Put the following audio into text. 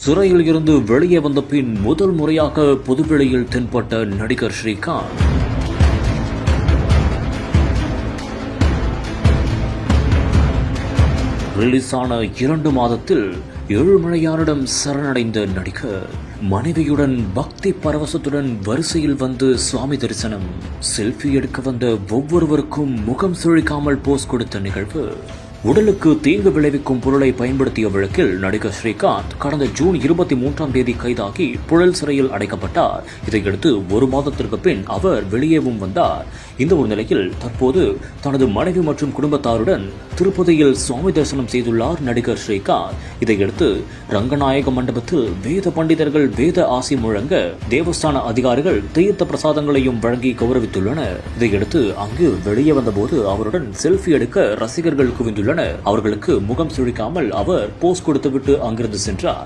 சிறையில் இருந்து வெளியே வந்த பின் முதல் முறையாக பொதுவெளியில் தென்பட்ட நடிகர் ஸ்ரீகாந்த். ரிலீஸான 2 மாதத்தில் ஏழுமலையானிடம் சரணடைந்த நடிகர் மனைவியுடன் பக்தி பரவசத்துடன் வரிசையில் வந்து சுவாமி தரிசனம். செல்ஃபி எடுக்க வந்த ஒவ்வொருவருக்கும் முகம் சுழிக்காமல் போஸ் கொடுத்த நிகழ்வு. உடலுக்கு தீங்கு விளைவிக்கும் பொருளை பயன்படுத்திய வழக்கில் நடிகர் ஸ்ரீகாந்த் கடந்த ஜூன் 23ஆம் தேதி கைதாகி புழல் சிறையில் அடைக்கப்பட்டார். இதையடுத்து 1 மாதத்திற்கு பின் அவர் வெளியேவும் வந்தார். இந்த ஒரு நிலையில் தற்போது தனது மனைவி மற்றும் குடும்பத்தாருடன் திருப்பதியில் சுவாமி தரிசனம் செய்துள்ளார் நடிகர் ஸ்ரீகாந்த். இதையடுத்து ரங்கநாயக மண்டபத்தில் வேத பண்டிதர்கள் வேத ஆசி முழங்க தேவஸ்தான அதிகாரிகள் தீர்த்த பிரசாதங்களையும் வழங்கி கௌரவித்துள்ளனர். இதையடுத்து அங்கு வெளியே வந்தபோது அவருடன் செல்ஃபி எடுக்க ரசிகர்கள் குவிந்துள்ளனர். அவர்களுக்கு முகம் சுழிக்காமல் அவர் போஸ் கொடுத்துவிட்டு அங்கிருந்து சென்றார்.